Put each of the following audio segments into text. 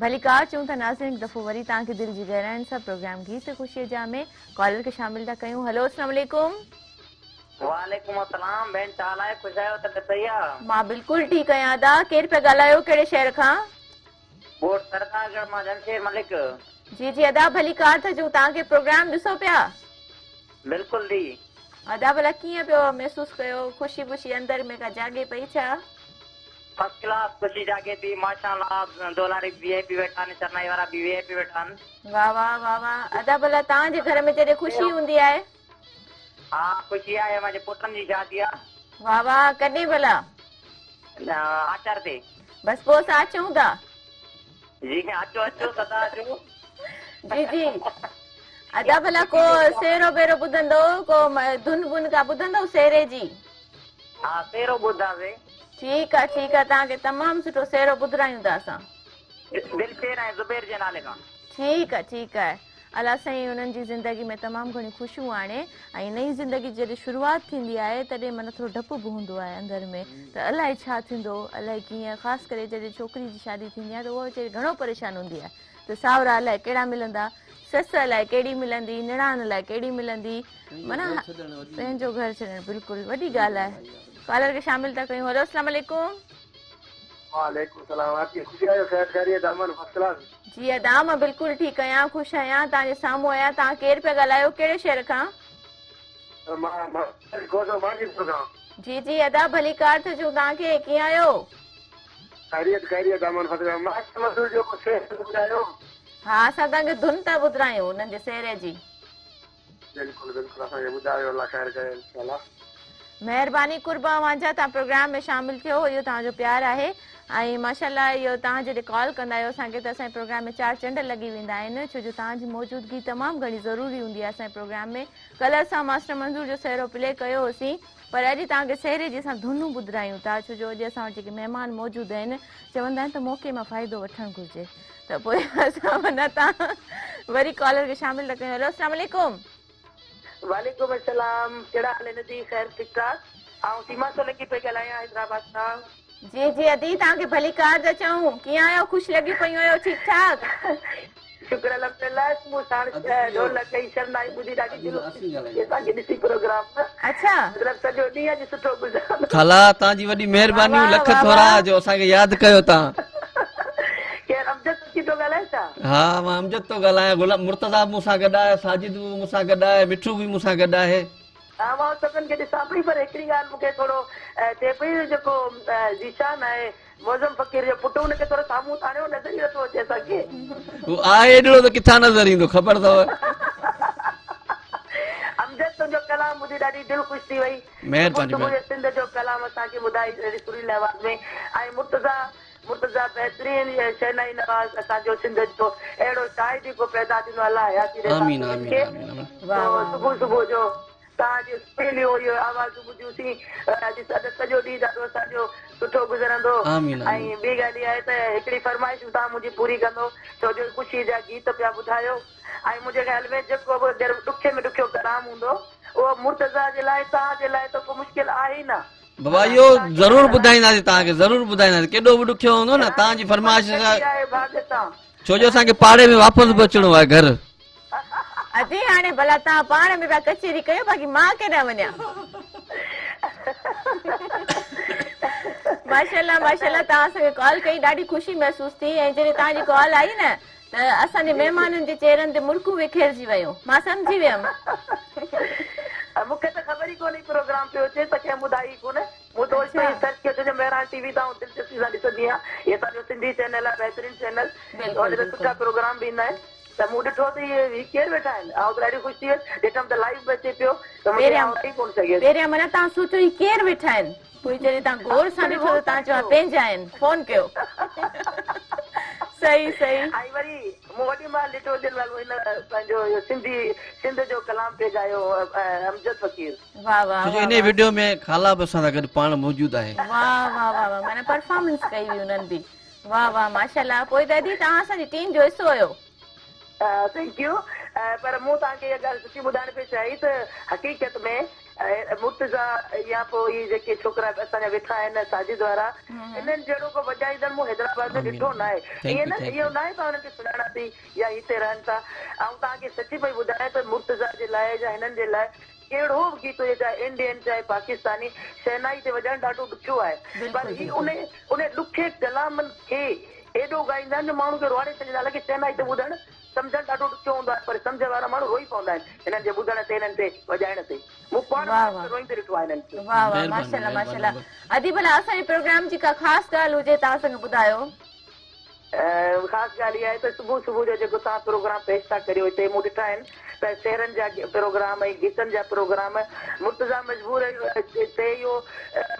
भलीकार चूं था नाज़रीन दफ़ो वरी तव्हांखे दिलि जी गहराइनि सां प्रोग्राम गीत ख़ुशीअ जा में कॉलर खे शामिल था कयूं। हलो अस्सलाम वालेकुम। वालेकुम अस्सलाम भेण चाल आहे ख़ुशि आहियो त सही आहे। मां बिल्कुलु ठीकु आहियां। अदा केरु पिया ॻाल्हायो कहिड़े शहर खां? कोट सरदारगढ़ मां जमशेद मलिक। जी जी अदा भलीकार था चऊं तव्हांखे प्रोग्राम ॾिसो पिया? बिल्कुलु दी। अदा भला कीअं पियो महसूसु कयो? ख़ुशी ख़ुशी अंदरि में का जाॻे पई छा? फर्स्ट क्लास ख़ुशी जाॻे थी माशाअल्लाह। डॉलर वीआईपी वेठा आहिनि शरनाई वारा बि वीआईपी वेठा आहिनि। वाह वाह वाह वाह। अदा भला तव्हांजे घर में जॾहिं ख़ुशी हूंदी आहे? हा ख़ुशी आहे मुंहिंजे पुटनि जी शादी आहे। वाह वाह कॾहिं भला? आचार ते। बसि पोइ असां अचूं था। जी अचो अचो सदा अचो। जी जी अदा भला को सेरो बेरो ॿुधंदो को धुन बुन का ॿुधंदो सेरे जी? हा सेरो ॿुधासीं। ठीकु आहे तव्हांखे तमामु सुठो सेरो ॿुधायूं था असां। दिलशेर ऐं ज़ुबैर जे नाले खां। ठीकु आहे अलाह साईं उन्हनि जी ज़िंदगी में तमामु घणी ख़ुशियूं आणे ऐं नई ज़िंदगी जॾहिं शुरूआति थींदी आहे तॾहिं माना थोरो डपु बि हूंदो आहे अंदरि में त अलाए छा थींदो अलाए कीअं। ख़ासि करे जॾहिं छोकिरी जी शादी थींदी आहे त उहा वीचारी घणो परेशान हूंदी आहे त सावरा अलाए कहिड़ा मिलंदा, ससु अलाए कहिड़ी मिलंदी, निणान अलाए कहिड़ी मिलंदी, माना पंहिंजो घर छॾणु बिल्कुलु वॾी ॻाल्हि आहे। कॉलर खे शामिल था कयूं। हलो अस्सलाम वालेकुम। वालेकुम सलाम। आप ख़ुशी आहियो? ख़ैर ख़ैरियत अमन फर्स्ट क्लास। जी अदा मां बिल्कुलु ठीकु आहियां ख़ुशि आहियां। तव्हांजे साम्हूं आहियां। तव्हां केरु पिया ॻाल्हायो कहिड़े शहर खां? जी जी अदा भलीकार था चऊं तव्हांखे। कीअं आहियो? खैरियत खैरियत अमन फर्स्ट क्लास। हा असां तव्हांखे धुन था ॿुधायूं उन्हनि जे सेरे जी। बिल्कुलु बिल्कुलु असांखे ॿुधायो अलाह ख़ैर करे इंशाअल्लाह। महिरबानी कुर्बा वांझा तव्हां प्रोग्राम में शामिल थियो इहो तव्हांजो प्यार आहे ऐं माशाअल्लाह इहो तव्हां जॾहिं कॉल कंदा आहियो असांखे त असांजे प्रोग्राम में चार चंड लॻी वेंदा आहिनि छो जो तव्हांजी मौजूदगी तमामु घणी ज़रूरी हूंदी आहे असांजे प्रोग्राम में। कल्ह असां मास्टर मंज़ूर जो सेरो प्ले कयो होसीं पर अॼु तव्हांखे सेरे जी असां धुनूं ॿुधायूं था छो जो अॼु असां वटि जेके महिमान मौजूदु आहिनि चवंदा आहिनि त मौक़े मां फ़ाइदो वठणु घुरिजे त पोइ असां माना तव्हां वरी कॉलर खे शामिल था कयूं। हलो अस्सलाम वालेकुम। वालेकुम अस्सलाम। कहिड़ा हाल आहिनि दी? ख़ैर ठीकु ठाक। ऐं सीमा सोलंकी पई ॻाल्हायां हैदराबाद खां। जी जी अदी तव्हांखे भलीकार था चऊं। कीअं आहियो? ख़ुशि लॻी पयूं आहियो? ठीकु ठाक? शुक्र अल्हम्दुलिल्लाह। मूं साण ढोलक कई शरनाई ॿुधी ॾाढी दिलि तव्हांखे ॾिसी प्रोग्राम अच्छा मतिलबु सॼो ॾींहुं अॼु सुठो गुज़ारो। खाला तव्हांजी वॾी महिरबानी लख थोरा जो असांखे यादि कयो तव्हां। केरु अमजद थी थो ॻाल्हाए छा? हा मां अमजद थो ॻाल्हायां। गुलाम मुर्तज़ा मूंसां गॾु आहे, साजिद बि मूंसां गॾु आहे, मिठू बि मूंसां गॾु आहे। हा मां सभिनि खे ॾिसां पई पर हिकिड़ी ॻाल्हि मूंखे थोरो थिए पई जेको ज़ीशान आहे मौज़म फ़क़ीर जो पुटु हुनखे थोरो साम्हूं ताणियो नज़र ई नथो अचे असांखे। हू आहे एॾो त किथां नज़र ईंदो ख़बर अथव। अमजद तुंहिंजो कलाम ॿुधी ॾाढी दिलि ख़ुशि थी वई। महिरबानी। सिंध जो कलाम असांखे ॿुधाई ॾाढी सुरीली आवाज़ में ऐं मुर्तज़ा बहितरीन शहनाई नवाज़ असांजो सिंध जो अहिड़ो शाइद ई को पैदा थींदो अलाह हयाती ॾे सुबुह सुबुह जो तव्हांजी सुरीलियूं इहो आवाज़ूं ॿुधियूंसीं सॼो ॾींहुं ॾाढो असांजो सुठो गुज़रंदो। ऐं ॿी ॻाल्हि इहा आहे त हिकिड़ी फरमाइश तव्हां मुंहिंजी पूरी कंदो छो जो ख़ुशी जा गीत पिया ॿुधायो ऐं मुंहिंजे ख़्याल में जेको बि ॾुखे में ॾुखियो कलाम हूंदो उहो मुर्तज़ा जे लाइ तव्हांजे लाइ त को मुश्किल आहे ई न। बाबा इहो ज़रूरु ॿुधाईंदासीं तव्हांखे ज़रूरु ॿुधाईंदासीं केॾो बि ॾुखियो हूंदो न तव्हांजी फरमाइश सां छो जो असांखे पाड़े में वापसि बि अचिणो आहे घर। अदी हाणे भला तव्हां पाण में पिया कचेरी कयो बाक़ी मां केॾां वञा। माशाअल्लाह माशाअल्लाह तव्हां असांखे कॉल कई ॾाढी ख़ुशी महसूसु थी ऐं जॾहिं तव्हांजी कॉल आई न त असांजे महिमाननि जे चेहरनि ते मुड़कूं विखेरजी वियूं। मां सम्झी वियमि। मूंखे त ख़बर ई कोन्हे प्रोग्राम पियो अचे त कंहिं ॿुधाई कोन्हे। मूं त सर्च कयो छो जो महिरान टीवी तां दिलचस्पी सां ॾिसंदी आहियां। इहे असांजो सिंधी चैनल आहे बहितरीन चैनल हुन सुठा प्रोग्राम बि ईंदा आहिनि त मूं ॾिठो त इहे केरु वेठा आहिनि। ऐं त ॾाढी ख़ुशी थी वियसि ॾिठमि त लाइव बि अचे पियो त पहिरियां माना तव्हां सोचो ही केरु वेठा आहिनि पोइ जॾहिं तव्हां गौर सां ॾिठो त तव्हां चयो पंहिंजा आहिनि फ़ोन कयो। सही सही। ऐं वरी मूं वॾी मां ॾिठो हिन पंहिंजो सिंधी सिंध जो कलाम पेश आयो अमजद फ़क़ीर। वाह वाह छो जो इन वीडियो में खाला बि असां सां गॾु पाण मौजूदु आहे। वाह वाह वाह वाह माना परफॉर्मेंस कई हुई उन्हनि बि। वाह वाह माशाअल्लाह। पोइ दादी तव्हां असांजी टीम जो हिसो हुयो। Thank U. पर मूं तव्हांखे इहा ॻाल्हि सुठी ॿुधाइण पई चाही त हक़ीक़त में मुर्तज़ा या पोइ इहे जेके छोकिरा असांजा वेठा आहिनि साजिद वारा इन्हनि जहिड़ो को वॼाईंदड़ मूं हैदराबाद में ॾिठो न आहे ईअं न इहो न आहे त हुननि खे सुञाणा थी या हिते रहनि था ऐं तव्हांखे सची पई ॿुधायां त मुर्तज़ा जे लाइ या हिननि जे लाइ कहिड़ो बि गीत हुजे चाहे इंडियन चाहे पाकिस्तानी शहनाई ते वॼाइणु ॾाढो ॾुखियो आहे पर ही उन ॾुखे कलामनि खे एॾो ॻाईंदा आहिनि जो माण्हू खे रुआणे छॾींदा लॻे शहनाई ते ॿुधणु सम्झणु ॾाढो ॾुखियो हूंदो आहे पर सम्झ वारा माण्हू रोई पवंदा आहिनि हिननि जे ॿुधण ते हिननि ते वॼाइण ते मूं पाण रोईंदे ॾिठो आहे हिननि खे वाह वाह माशाल्लाह माशाल्लाह अदी भला असांजे प्रोग्राम जी का ख़ासि ॻाल्हि हुजे तव्हां असांखे ॿुधायो ख़ासि ॻाल्हि इहा आहे त सुबुह सुबुह जो जेको तव्हां प्रोग्राम पेश था करियो हिते मूं ॾिठा आहिनि त शहरनि जा प्रोग्राम ऐं गीतनि जा प्रोग्राम मुर्तज़ा मजबूर ते इहो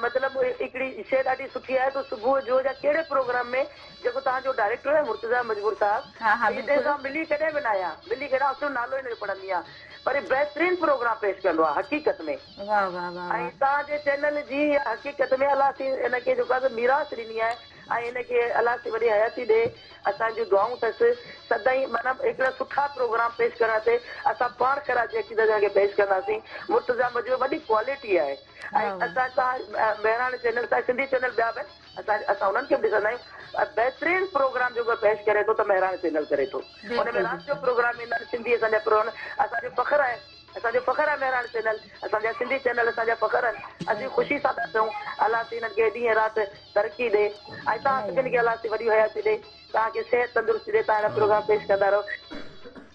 मतिलबु हिकिड़ी शइ ॾाढी सुठी आहे त सुबुह जो या कहिड़े प्रोग्राम में जेको तव्हांजो डायरेक्टर आहे मुर्तज़ा मजबूर साहब हिते सां मिली कॾहिं बि न आहियां मिली कॾहिं असुल नालो ई न पढ़ंदी आहियां पर बहितरीन प्रोग्राम पेश कंदो आहे हक़ीक़त में ऐं तव्हांजे चैनल जी हक़ीक़त में अलाह हिनखे जेको आहे मीरास ॾिनी आहे ऐं हिनखे अलाह सी वॾी हयाती ॾे असांजूं दुआऊं अथसि सदाईं माना हिकिड़ा सुठा प्रोग्राम पेश करण ते असां पाण कराची अकीदत खे पेश कंदासीं मुर्तज़ा मजबूर वॾी क्वालिटी आहे ऐं असां तव्हां बहिराणे चैनल सां सिंधी चैनल ॿिया बि असां उन्हनि खे बि ॾिसंदा आहियूं बहितरीन प्रोग्राम जेको पेश करे थो त बहिराणे चैनल करे थो हुन में राति जो प्रोग्राम ईंदा आहिनि सिंधी असांजा प्रोग्राम असांजो फ़ख्रु आहे बहिराणे चैनल असांजा सिंधी चैनल असांजा फ़ख्रु आहिनि असीं ख़ुशी सां था चऊं अलाह सी हिननि खे ॾींहं राति तरक़ी ॾे ऐं तव्हां सभिनी खे अलाह सी वॾी हयाती ॾे तव्हांखे सिहत तंदुरुस्ती ॾे तव्हां हिन प्रोग्राम पेश कंदा रहो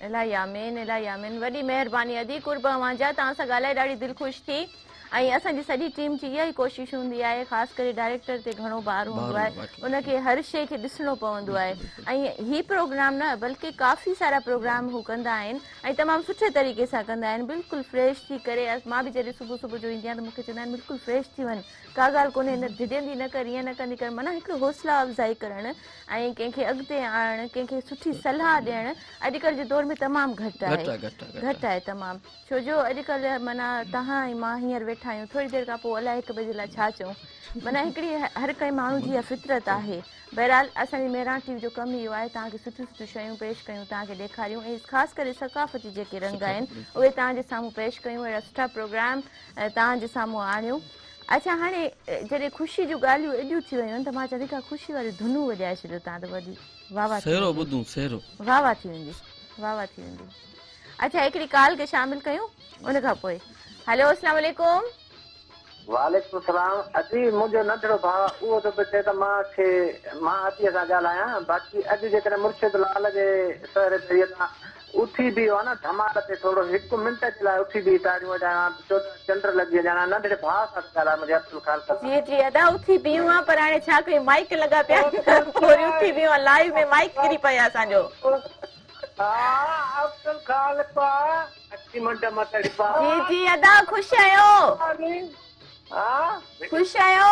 इलाही आमीन वॾी महिरबानी अदी कुर्ब वांजा तव्हां सां ॻाल्हाए ॾाढी दिलि ख़ुशि थी ऐं असांजी सॼी टीम जी इहा ई कोशिशि हूंदी आहे ख़ासि करे डायरेक्टर ते घणो भार हूंदो आहे उनखे हर शइ खे ॾिसणो पवंदो आहे ऐं ही प्रोग्राम न बल्कि काफ़ी सारा प्रोग्राम हू कंदा आहिनि ऐं तमामु सुठे तरीक़े सां कंदा आहिनि बिल्कुलु फ्रेश थी करे मां बि जॾहिं सुबुह सुबुह जो ईंदी आहियां त मूंखे चवंदा आहिनि बिल्कुलु फ्रेश थी वञ का ॻाल्हि कोन्हे न झिजंदी न कर ईअं न कंदी कर माना हिकिड़ो हौसला अफ़ज़ाई करणु ऐं कंहिंखे अॻिते आणणु कंहिंखे सुठी सलाह ॾियणु अॼुकल्ह जे दौर में तमामु घटि आहे तमामु छो जो अॼुकल्ह माना तव्हां ऐं मां हींअर वेठा आहियूं थोरी देरि खां पोइ अलाए हिक ॿिए जे लाइ छा चऊं माना हिकिड़ी हर कंहिं माण्हू जी फितरत आहे बहरहाल असांजी मेहरान टीवी जो कमु इहो आहे तव्हांखे सुठियूं सुठियूं शयूं पेश कयूं तव्हांखे ॾेखारियूं ऐं ख़ासि करे सकाफ़ती जेके रंग आहिनि उहे तव्हांजे साम्हूं पेश कयूं अहिड़ा सुठा प्रोग्राम तव्हांजे साम्हूं आणियूं अच्छा हाणे जॾहिं ख़ुशी जूं ॻाल्हियूं एॾियूं थी वियूं आहिनि त मां चवां थी का ख़ुशी वारियूं धुनूं वॼाए छॾियो तव्हां त वॾी वाह वाह थी वेंदी अच्छा हिकिड़ी कॉल खे शामिल कयूं उन खां पोइ हेलो अस्सलाम वालेकुम वालेकुम सलाम अजी मुंहिंजो नंढड़ो भाउ उहो त चए त मां अतीअ सां ॻाल्हायां बाक़ी अॼु जेकॾहिं मुर्शिद लाल जे सर ते उथी बि आहे न धमाल ते थोरो 1 मिंट जे लाइ उथी बि ताड़ियूं वॼायां चंड लॻी वञा नंढड़े भाउ सां ॻाल्हायां मुंहिंजे अब्दुल ख़ान जी अदा उथी बीहूं आहे पर हाणे छा कयूं माइक लॻा पिया वरी उथी बीहूं आहे लाइव में माइक किरी पिया असांजो अब्दुल ख़ान पा 8 मिंट मतड़ी पा जी अदा ख़ुश आहियो ख़ुश आहियो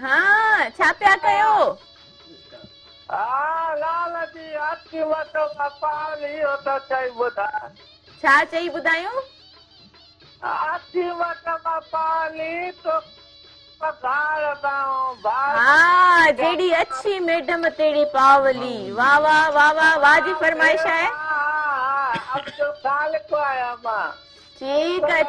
हाँ छा पिया कयो छा चई ॿुधायूं हाँ जेड़ी अच्छी मैडम तेरी पावली वाह वाह वाह वाह वाह जी फरमाइश है ठीक है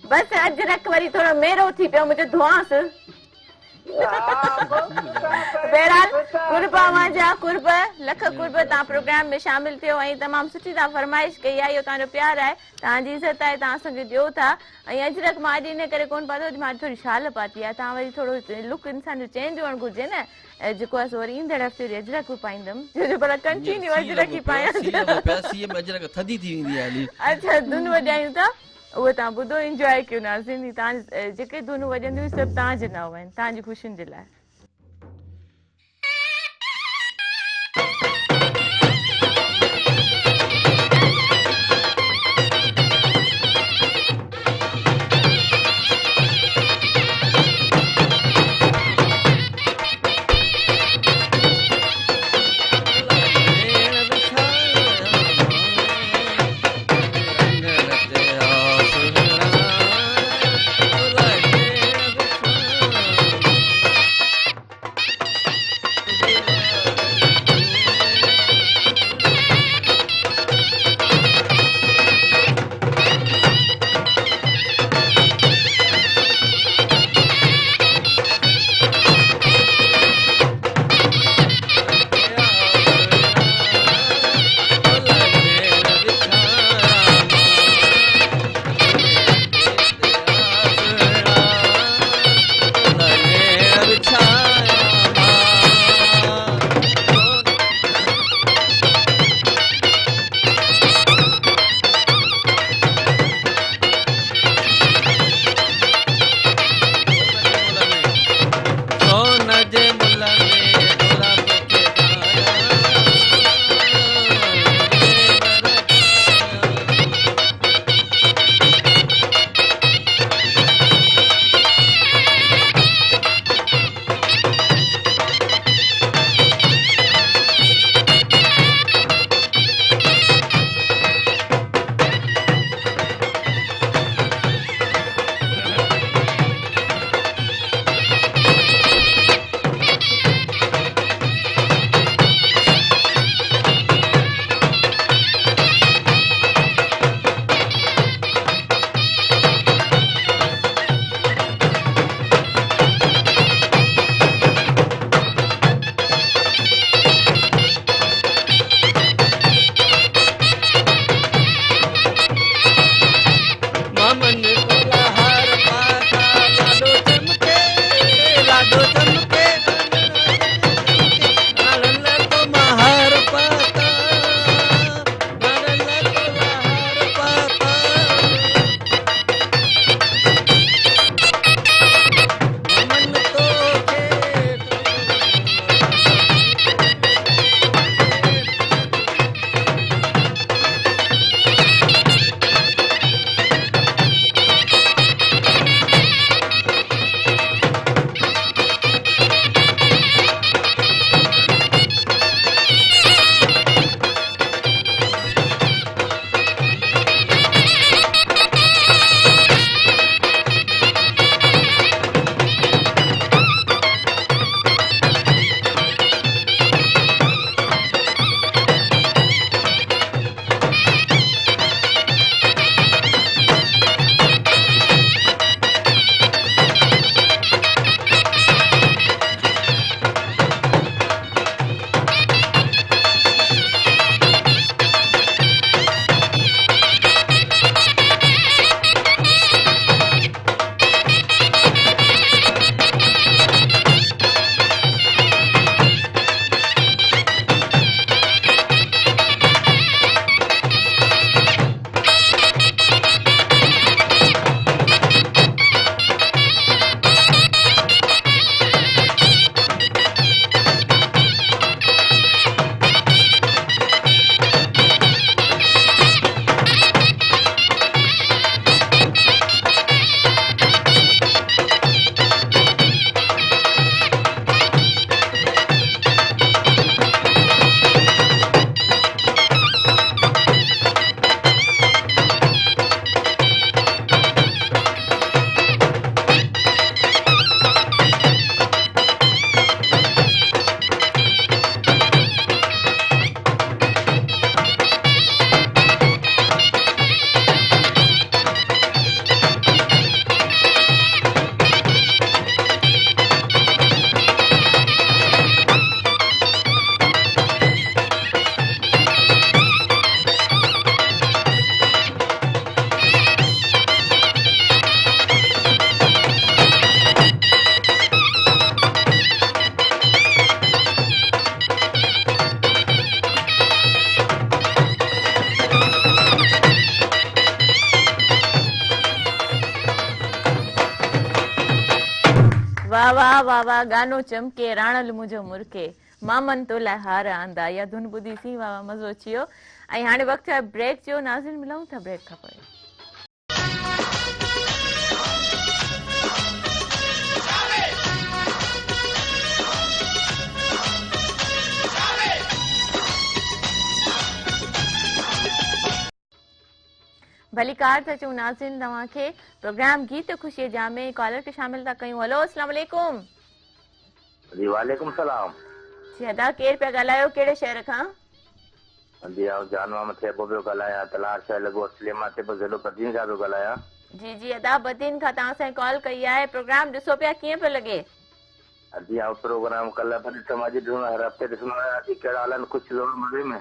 बस अजरक वरी थोड़ो मेरो थी पियो मुझे धुआंस बहरहाल कुर्ब लख कुर्ब तव्हां प्रोग्राम में शामिल थियो ऐं तमामु सुठी तव्हां फरमाइश कई आहे इहो तव्हांजो प्यार आहे तव्हांजी इज़त आहे तव्हां असांखे ॾियो था ऐं अजरक मां अॼु इन करे कोन पातो मां थोरी शाल पाती आहे तव्हां वरी थोरो लुक इंसान जो चेंज हुअणु घुरिजे न जेको आहे वरी ईंदड़ हफ़्ते वरी अजरक बि पाईंदमि छो जो भला कंटिन्यू अजरक ई पायां अच्छा धुन वॼायूं था उहो तव्हां ॿुधो इंजॉय कयो नाज़रीन तव्हां जेके धुनूं वॼंदियूं सभु तव्हांजे नाव आहिनि तव्हांजी ख़ुशियुनि जे लाइ वाह वाह वाह वाह, गानो चमके राणल मुंहिंजो मुरके, मामन तो लाइ हार आंदा, इहा धुन ॿुधी सी, वाह वाह, मज़ो अची वियो। ऐं हाणे वक़्तु आहे ब्रेक जो। नाज़रीन, मिलूं था ब्रेक खां पोइ। भली कार था चूं नाज़रीन तव्हांखे प्रोग्राम गीत ख़ुशी जा में कॉलर खे शामिल था कयूं। हेलो, अस्सलाम वालेकुम। जी वालेकुम सलाम। जी अदा, केरु पिया ॻाल्हायो, कहिड़े शहर खां? जी जानवा में थे पियो ॻाल्हायां, तलाश शहर लॻो सलेमा ते ज़िलो बदीन खां पियो ॻाल्हायां। जी जी अदा, बदीन खां तव्हां असांखे कॉल कई आहे। प्रोग्राम ॾिसो पिया, कीअं पियो लॻे? जी प्रोग्राम कल्ह पर ॾिठो, अॼु ॾिठो, हर हफ़्ते ॾिसणो आहे। कहिड़ा हाल आहिनि? ख़ुशि ज़रूरु मज़े में?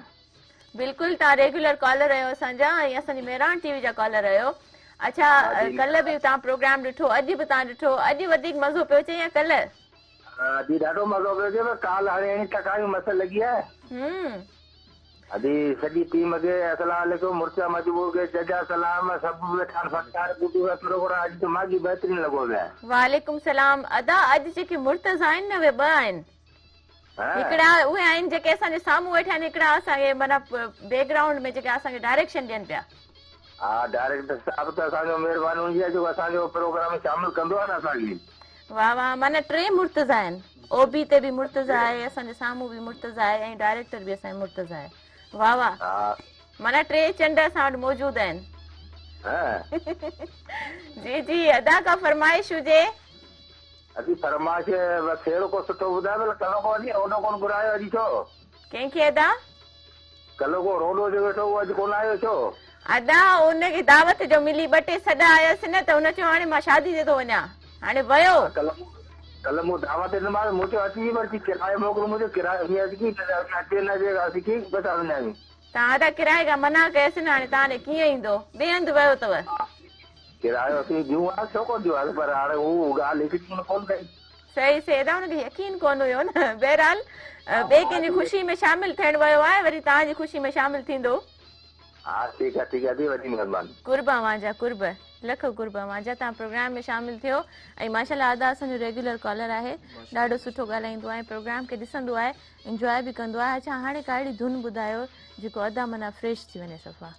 बिल्कुलु, तव्हां रेगुलर कॉलर आहियो असांजा, ऐं असांजी मेहरान टीवी जा कॉलर आहियो। अच्छा, कल्ह बि तव्हां प्रोग्राम ॾिठो, अॼु बि तव्हां ॾिठो, अॼु वधीक मज़ो पियो अचे या कल्ह? जी ॾाढो मज़ो पियो अचे। काल हाणे अहिड़ी टकाई मस लॻी आहे। अॼु सॼी टीम खे अस्सलाम वालेकुम, मुर्चा मजबूर के जजा सलाम, सब वेठा फटार बुटू प्रोग्राम अॼु तो मागी बेहतरीन लॻो पिया। वालेकुम सलाम। अदा, अॼु जेके मुर्तज़ आहिनि न, उहे ॿ आहिनि। हिकिड़ा उहे आहिनि जेके असांजे साम्हूं वेठा आहिनि, हिकिड़ा असांखे माना बैकग्राउंड में जेके असांखे डायरेक्शन ॾियनि पिया। हा, डायरेक्टर साहब त असांजो महिरबानी हूंदी आहे, जेको असांजो प्रोग्राम में शामिल कंदो आहे न असांखे। वाह वाह, माना 3 मुर्तज़ आहिनि। ओबी ते बि मुर्तज़ आहे, असांजे साम्हूं बि मुर्तज़ आहे, ऐं डायरेक्टर बि असांजो मुर्तज़ आहे। वाह वाह, माना 3 चंड असां वटि मौजूदु आहिनि। जी जी अदा, का फरमाइश हुजे? अॼु फरमाइश बसि अहिड़ो को सुठो ॿुधायो, कल्ह को अॼु रोडो कोन घुरायो अॼु छो? कंहिंखे अदा? कल्ह को रोडो जो वेठो उहो अॼु कोन आयो छो? अदा, उनखे दावत जो मिली 2 टे सॾा आयसि न, त हुन चयो हाणे मां शादी ते थो वञा, हाणे वियो। कल्ह मूं दावत ॾिनोमांसि, मूं चयो अची वरी किरायो मोकिलो, मुंहिंजो किरायो हीअं अची अचे न अचे की बता वञासीं। तव्हां अदा किराए खां मना कयसि न, हाणे तव्हां ॾे कीअं ईंदो? ॿिए हंधि वियो अथव। किरायो असीं ॾियूं आहे, छो कोन ॾियूं आहे, पर हाणे हू ॻाल्हि हिकु कोन कई। सही सही अदा, हुनखे यकीन कोन हुयो न। बहरहाल ॿिए कंहिंजी ख़ुशी में शामिल थियण वियो आहे, वरी तव्हांजी ख़ुशी में शामिल थींदो। हा ठीकु आहे, ठीकु आहे, वॾी महिरबानी। कुर्ब वांजा कुर्ब, लख कुर्ब वांजा, तव्हां प्रोग्राम में शामिल थियो। ऐं माशाल्लाह अदा असांजो रेगुलर कॉलर आहे, ॾाढो सुठो ॻाल्हाईंदो आहे, प्रोग्राम खे ॾिसंदो आहे, इंजॉय बि कंदो आहे। अच्छा, हाणे का अहिड़ी धुन ॿुधायो जेको अदा माना फ्रेश थी वञे सफ़ा।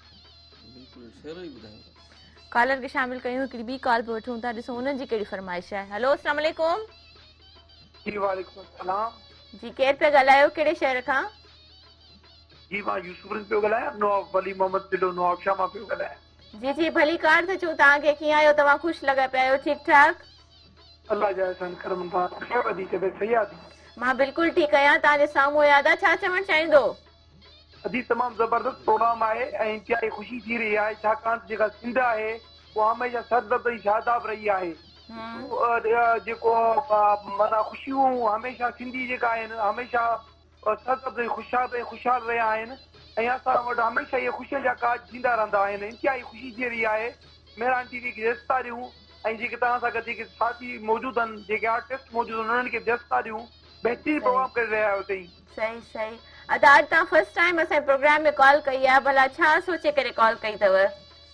कॉलर खे शामिल कयूं, हिकिड़ी ॿी कॉल पे वठूं था, ॾिसूं उन्हनि जी कहिड़ी फरमाइश आहे। हेलो, अस्सलाम वालेकुम। जी वालेकुम सलाम। जी केरु पिया ॻाल्हायो, कहिड़े शहर खां? जी मां यूसुफ पियो ॻाल्हायां, नवाब वली मोहम्मद जिलो नवाबशाह मां पियो ॻाल्हायां। जी जी भली कार त चूं तव्हांखे, कीअं आहियो तव्हां? ख़ुशि लॻा पिया आहियो? ठीकु ठाक? अल्लाह जा एहसान करम था। वधी तबियत सही आहे? मां बिल्कुलु ठीकु आहियां, तव्हांजे साम्हूं याद आहे, छा चवणु चाहींदो? अॼु तमामु ज़बरदस्त प्रोग्राम आहे ऐं इंतिहाई ख़ुशी थी रही आहे, छाकाणि जेका सिंध आहे उहा हमेशह सरदर्द जी शादाब रही आहे। जेको माना ख़ुशियूं हमेशह सिंधी जेका आहिनि हमेशह सरदर्द ख़ुशहाल रहिया आहिनि, ऐं असां वटि हमेशह इहे ख़ुशियुनि जा काज थींदा रहंदा आहिनि। इंतिहाई ख़ुशी थी रही आहे। मेहरान टीवी खे दस्त था ॾियूं, ऐं जेके तव्हां सां गॾु जेके साथी मौजूदु आहिनि, जेके आर्टिस्ट मौजूदु आहिनि, उन्हनि खे दस्त था ॾियूं। बहितरीन प्रोग्राम करे रहिया आहियो तई। सही सही अदा, अॼु तव्हां फर्स्ट टाइम असांजे प्रोग्राम में कॉल कई आहे, भला छा सोचे करे कॉल कई अथव?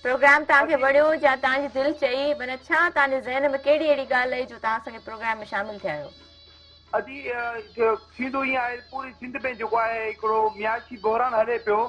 प्रोग्राम तव्हांखे वणियो या तव्हांजी दिलि चई, माना छा तव्हांजे ज़हन में कहिड़ी अहिड़ी ॻाल्हि आई जो तव्हां असांजे प्रोग्राम में शामिल थिया आहियो? अॼु थींदो ईअं आहे, पूरी सिंध में जेको आहे हिकिड़ो मियाशी बहरान हले पियो।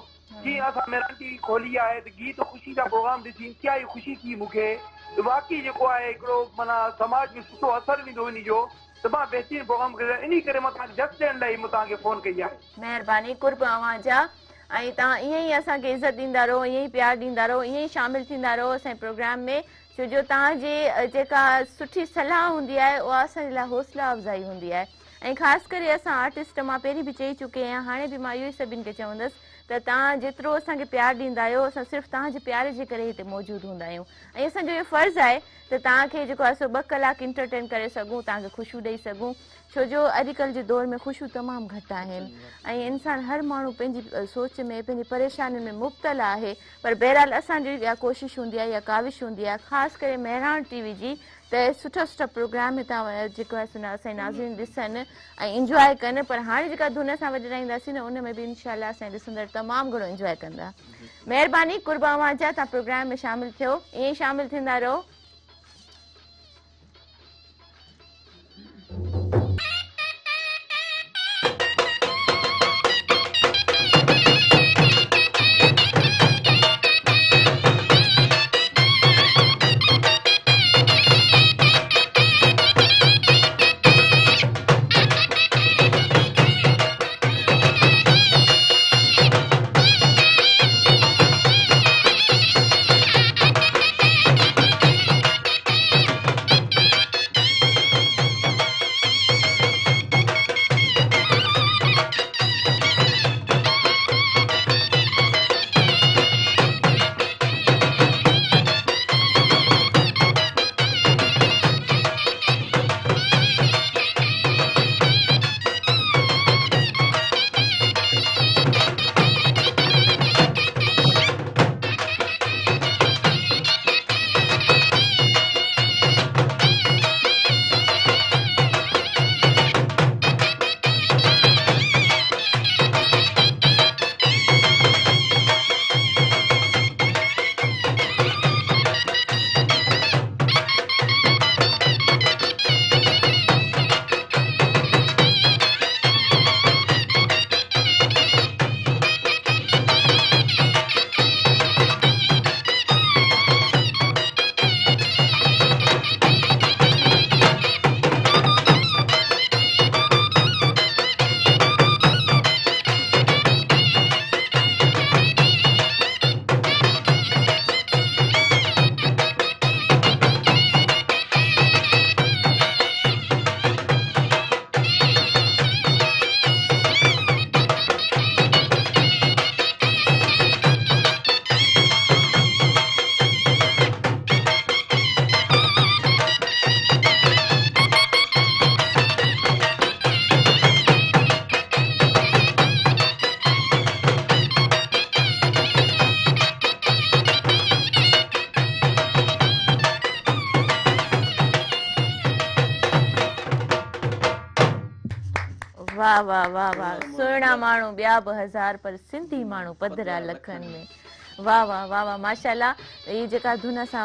जीअं असां मेहरान टीवी खोली आहे त गीत ख़ुशी जा प्रोग्राम ॾिसी इंतिहाई ख़ुशी थी मूंखे। वाक़ई जेको आहे हिकिड़ो माना समाज में सुठो असरु वेंदो इन जो, त मां बहितरीन प्रोग्राम करे, इन करे मां तव्हांखे जस्ट ॾियण लाइ मूं तव्हांखे फ़ोन कई आहे। महिरबानी, कुर्ब अवां जा। ऐं तव्हां ईअं ई असांखे इज़त ॾींदा रहो, ईअं ई प्यारु ॾींदा रहो, ईअं ई शामिल थींदा रहो असांजे प्रोग्राम में, छो जो तव्हांजी जेका सुठी सलाह हूंदी आहे उहा असांजे लाइ हौसला अफ़ज़ाई हूंदी आहे। ऐं ख़ासि करे असां आर्टिस्ट, मां पहिरीं बि चई चुकी आहियां, हाणे बि मां इहो ई सभिनि खे चवंदसि त तव्हां जेतिरो असांखे प्यारु ॾींदा आहियो, असां सिर्फ़ु तव्हांजे प्यार जे करे हिते मौजूदु हूंदा आहियूं। ऐं असांजो इहो फ़र्ज़ु आहे त तव्हांखे जेको आहे सो 2 कलाक इंटरटेन करे सघूं, तव्हांखे ख़ुशियूं ॾेई सघूं, छो जो अॼुकल्ह जे दौर में ख़ुशियूं तमामु घटि आहिनि, ऐं इंसानु हर माण्हू पंहिंजी सोच में, पंहिंजी परेशानियुनि में मुब्तला आहे। पर बहरहाल असांजी इहा कोशिशि हूंदी आहे, इहा काविश हूंदी आहे, ख़ासि करे मेहरान टीवी जी, त सुठा सुठा प्रोग्राम तव्हां जेको आहे असांजे नाज़रीन ॾिसनि ऐं इंजॉय कनि। पर हाणे जेका धुन असां वॼाईंदासीं न, उन में बि इनशाला असांजे ॾिसंदड़ तमामु घणो इंजॉय कंदा। महिरबानी, कुर्बा वांजा, तव्हां प्रोग्राम में शामिल थियो, ईअं ई शामिल थींदा रहो। वाह वाह वाह वाह सुहिणा माण्हू ॿिया बि हज़ार पर सिंधी माण्हू पधरा लखनि में वाह वाह वाह वाह माशाल्लाह हीअ जेका धुन असां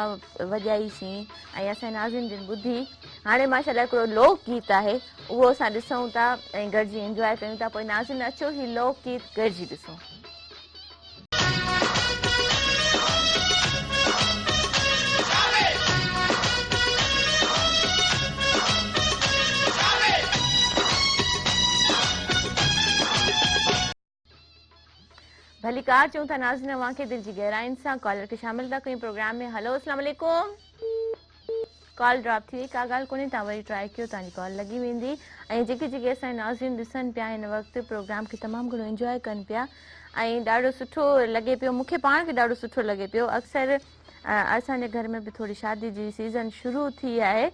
वॼाईसीं ऐं असांजे नाज़िन जिन ॿुधी हाणे माशाल्लाह हिकिड़ो लोक गीत आहे उहो असां ॾिसूं था ऐं गॾिजी इंजॉय कयूं था पोइ नाज़िन अचो ही लोक गीत गॾिजी ॾिसूं भली कार चऊं था नाज़िन अवांखे दिलि जी गहराइनि सां कॉलर खे शामिल था कयूं प्रोग्राम में हलो अस्सलाम वालेकुम कॉल ड्रॉप थी वई का ॻाल्हि कोन्हे तव्हां वरी ट्राई कयो तव्हांजी कॉल लॻी वेंदी ऐं जेके जेके असांजा नाज़िन ॾिसनि पिया हिन वक़्तु प्रोग्राम खे तमामु घणो इंजॉय कनि पिया ऐं ॾाढो सुठो लॻे पियो मूंखे पाण खे ॾाढो सुठो लॻे पियो अक्सर असांजे घर में बि थोरी शादी जी सीज़न शुरू थी आहे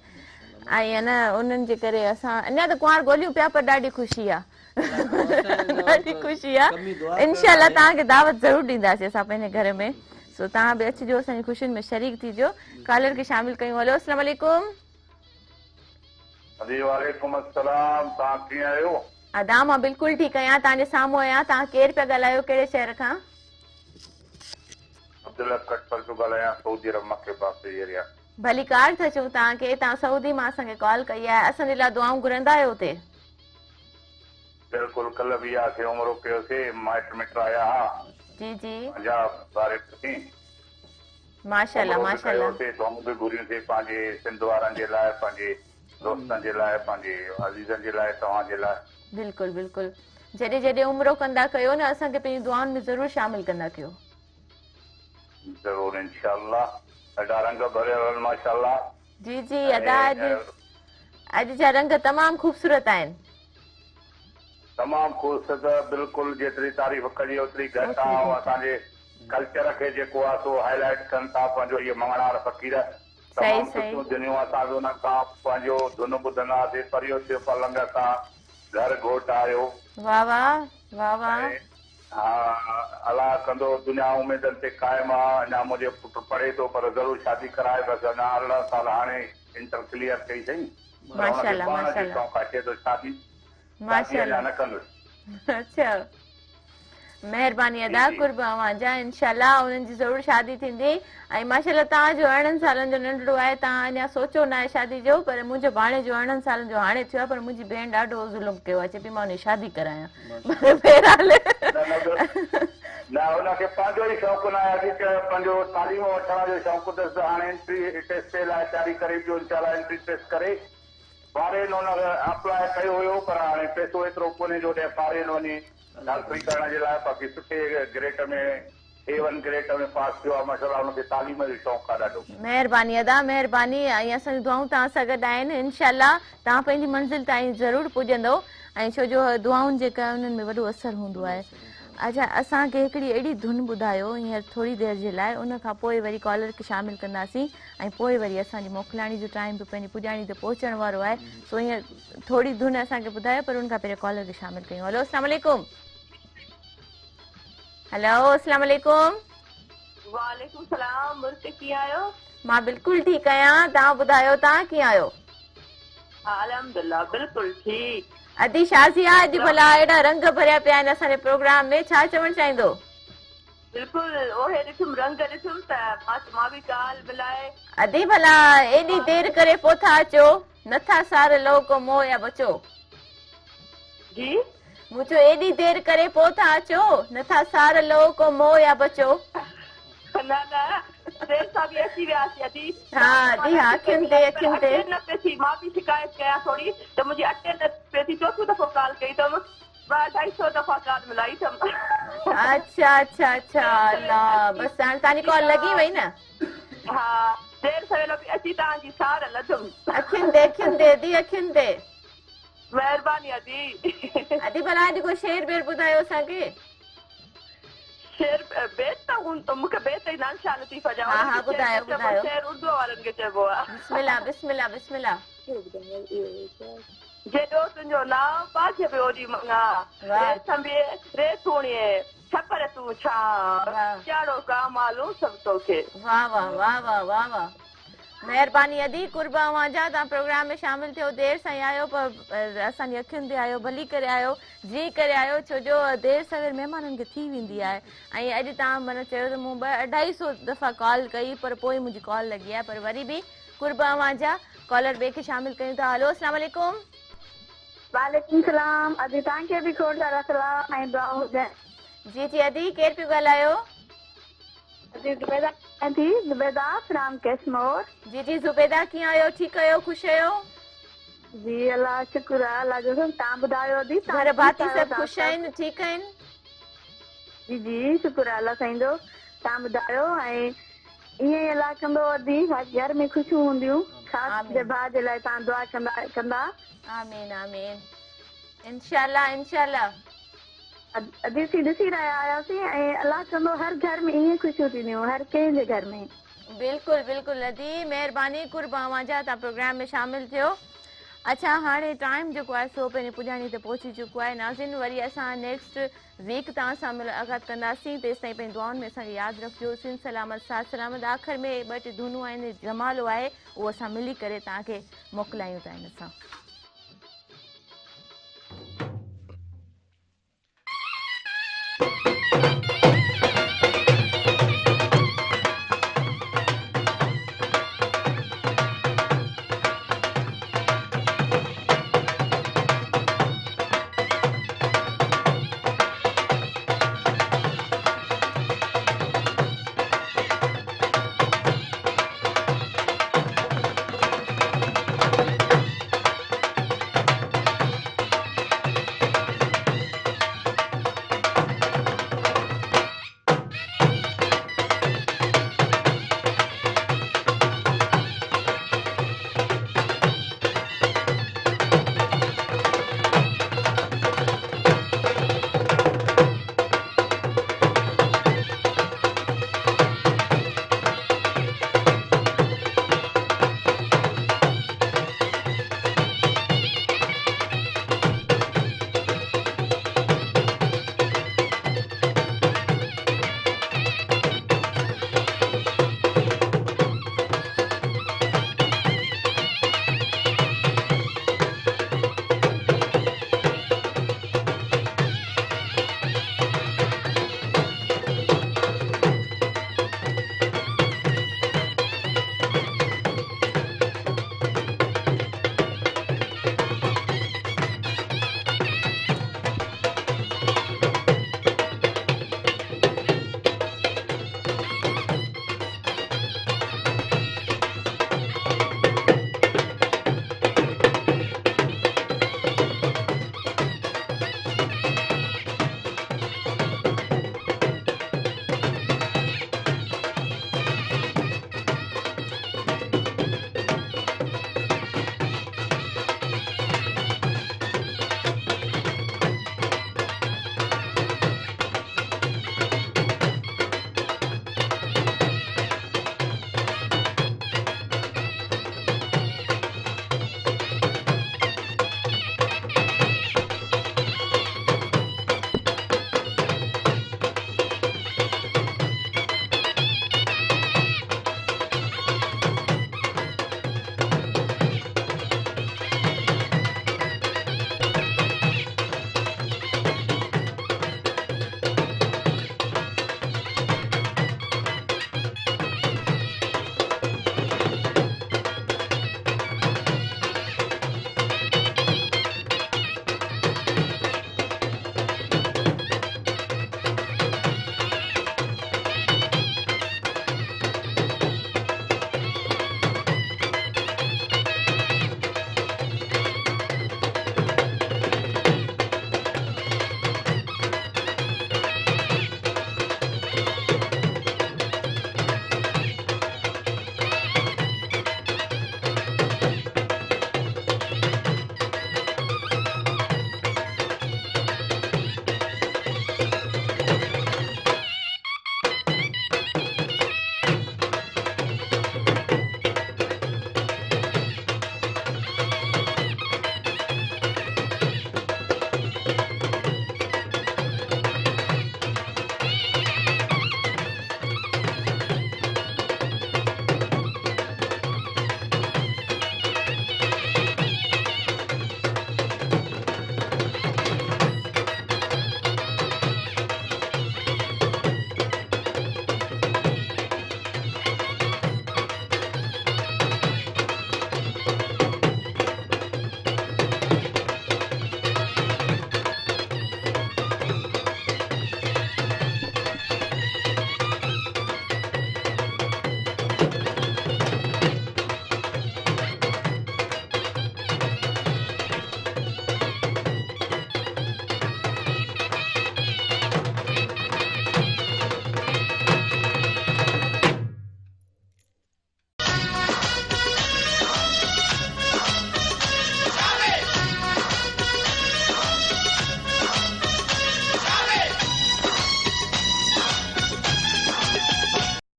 ऐं अन उन्हनि जे करे असां अञा त कुंवार ॻोल्हियूं पिया पर ॾाढी ख़ुशी आहे ॾाढी ख़ुशी आहे इनशाला तव्हांखे दावत ज़रूरु ॾींदासीं असां पंहिंजे घर में सो तव्हां बि अचिजो असांजी ख़ुशियुनि में शरीक थीजो कॉलर खे शामिल कयूं हलो अस्सलाम वालेकुम वालेकुम अस्सलाम तव्हां कीअं आहियो अदा मां बिल्कुलु ठीकु आहियां तव्हांजे साम्हूं आहियां तव्हां केरु पिया ॻाल्हायो कहिड़े शहर खां अब्दुल्ला कटपर पियो ॻाल्हायां सऊदी अरब मके पासे एरिया भली कार था चऊं तव्हांखे तव्हां सऊदी मां असांखे कॉल कई आहे असांजे लाइ दुआऊं घुरंदा आहियो हुते बिल्कुलु कल्ह बि वियासीं उमिरो कयोसीं माइट मिट आया हा जी जी पंजाब बारे थी माशाल्लाह माशाल्लाह दुआऊं बि घुरियूंसीं पंहिंजे सिंध वारनि जे लाइ पंहिंजे दोस्तनि जे लाइ पंहिंजे अज़ीज़नि जे लाइ तव्हांजे लाइ बिल्कुलु बिल्कुलु जॾहिं जॾहिं उमिरो कंदा कयो न असांखे पंहिंजी दुआउनि में ज़रूरु शामिल कंदा कयो ज़रूरु इंशाअल्लाह ॾाढा रंग भरियल आहिनि माशाअल्लाह जी जी अदा अॼु जा रंग तमामु ख़ूबसूरत आहिनि तमामु ख़ूबसूरत बिल्कुलु जेतिरी तारीफ़ कजे ओतिरी घटि आहे ऐं असांजे कल्चर खे जेको आहे सो हाईलाइट कनि था पंहिंजो इहे मंगणार फ़क़ीर तमामु सुठियूं दुनियूं असां बि हुन खां पंहिंजो धुन ॿुधंदासीं परियो थियो पलंग खां घर घोट आयो वाह वाह वाह वाह हा अलाह कंदो दुनिया उमेदनि ते क़ाइमु आहे अञा मुंहिंजो पुटु पढ़े थो पर ज़रूरु शादी कराए बसि अञा 18 साल हाणे इंटर क्लियर कई अथई माशाल्लाह माशाल्लाह शौक़ु अचे थो शादी माशाल्लाह न कंदुसि अच्छा महिरबानी अदा कुर्ब अवांजा इंशाल्लाह उन्हनि जी ज़रूरु शादी थींदी ऐं माशाल्लाह तव्हांजो 18 सालनि जो नंढड़ो आहे तव्हां अञा सोचो न आहे शादी जो पर मुंहिंजो भाणे जो 18 सालनि जो हाणे थियो आहे पर मुंहिंजी भेण ॾाढो ज़ुल्म कयो आहे चए पई मां हुनजी शादी करायां न हुनखे पंहिंजो ई शौक़ु न आहे पंहिंजो तालीम वठण जो शौक़ु अथसि हाणे एंट्री टेस्ट लाइ तयारी करे पियो इंशाल्लाह एंट्री टेस्ट करे फॉरेन हुन अप्लाए कयो हुयो पर हाणे पैसो एतिरो कोन्हे जो फॉरेन वञी नौकरी करण जे लाइ बाक़ी सुठे ग्रेड में A1 ग्रेड में पास थियो आहे माशाल्लाह हुनखे तालीम जो शौक़ु आहे ॾाढो महिरबानी अदा महिरबानी ऐं असांजी दुआऊं तव्हां सां गॾु आहिनि इनशाल्लाह तव्हां पंहिंजी मंज़िल ताईं ज़रूरु पुॼंदो ऐं छो जो दुआउनि जेका उन्हनि में वॾो असरु हूंदो आहे अच्छा असांखे हिकिड़ी अहिड़ी धुन ॿुधायो हींअर थोरी देरि जे लाइ उन खां पोइ वरी कॉलर खे शामिल कंदासीं ऐं पोइ वरी असांजी मोकिलाणी जो टाइम बि पंहिंजी पुॼाणी ते पहुचण वारो आहे सो हींअर थोरी धुन असांखे ॿुधायो पर उन खां पहिरियों कॉलर खे शामिल कयूं हलो अस्सलाम वालेकुम हेलो अस्सलाम वालेकुम वालेकुम सलाम मुर्ते कीअं आहियो मां बिल्कुलु ठीकु आहियां तव्हां ॿुधायो तव्हां कीअं आहियो अल्हम्दुलिल्लाह बिल्कुलु ठीकु अदी शाज़िया अॼु भला एॾा रंग भरिया पिया आहिनि असांजे प्रोग्राम में छा चवणु चाहींदो बिल्कुलु ओहे ॾिठुमि रंग ॾिठुमि त मां बि ॻाल्हि मिलाए अदी भला एॾी देरि करे पोइ था अचो नथा सार लो को मोह या बचो जी मूं चयो एॾी देरि करे पोइ था अचो नथा सार लो को मोह या बचो न देरि सां बि अची वियासीं अदी हा दी हा अखियुनि ते न पई थी मां बि शिकायत कयां थोरी त मुंहिंजी अटे न पई थी चोथों दफ़ो कॉल कई अथमि 200-250 दफ़ा कॉल मिलाई अथमि अच्छा अच्छा अच्छा अल्लाह बसि हाणे तव्हांजी कॉल लॻी वई न हा देरि सवेल बि अची तव्हांजी सार लधुमि अखियुनि ते दी अखियुनि ते महिरबानी अदी अदी भला अॼु को शेर बेर ॿुधायो असांखे शेर बेत त मूंखे बेत ई नानशा लतीफ़ जा हा हा ॿुधायो ॿुधायो शेर उर्दू वारनि खे चइबो आहे बिस्मिल्लाह बिस्मिल्लाह बिस्मिल्लाह जेॾो तुंहिंजो नाम पाछे पियो ओॾी मंगा रे सोणीअ छपर तूं छा चाड़ो का मालूम सभु तोखे वाह वाह वाह वाह वाह वाह महिरबानी अदी कुर्बा वांजा तव्हां प्रोग्राम में शामिल थियो देरि सां ई आयो पर असांजी अखियुनि ते आयो भली करे आयो जी करे आयो छो जो देरि सवेर महिमाननि खे थी वेंदी आहे ऐं अॼु तव्हां माना चयो त मूं 200-250 दफ़ा कॉल कई पर पोइ मुंहिंजी कॉल लॻी आहे पर वरी बि कुर्बा वांजा कॉलर ॿिए खे शामिल कयूं था हलो अस्सलाम वालेकुम वालेकुम सलाम अदी तव्हांखे बि खोड़ सारा सलाम ऐं दुआऊं हुजनि जी जी अदी केरु पियो ॻाल्हायो अदी ज़ुबैदा फ्राम कैशमोर जी जी ज़ुबैदा कीअं आहियो ठीकु आहियो ख़ुशि आहियो जी अल्लाह शुक्र आहे अल्लाह जो तव्हां ॿुधायो अदी घर भाती सभु ख़ुशि आहिनि ठीकु आहिनि जी जी शुक्र आहे अल्लाह साईं जो तव्हां ॿुधायो ऐं ईअं ई अल्लाह कंदो अदी घर में ख़ुशियूं हूंदियूं ख़ासि मुंहिंजे भाउ जे लाइ तव्हां दुआ कंदा आमीन आमीन इंशाल्लाह इंशाल्लाह ॾिसी रहिया आयासीं ऐं अल्लाह कंदो हर घर में ईअं ख़ुशियूं थींदियूं हर कंहिंजे घर में बिल्कुलु बिल्कुलु अदी महिरबानी कुर्बा वांजा तव्हां प्रोग्राम में शामिल थियो अच्छा हाणे टाइम जेको आहे सो पंहिंजी पुॼाणी ते पहुची चुको आहे नाज़िन वरी असां नेक्स्ट वीक तव्हां सां मुलाक़ात कंदासीं तेसि ताईं पंहिंजी दुआउनि में असांखे यादि रखिजो सिन सलामत साथ सलामत आख़िर में 2 टे धुनूं आहिनि जमालो आहे उहो असां मिली करे तव्हांखे मोकिलायूं था हिन सां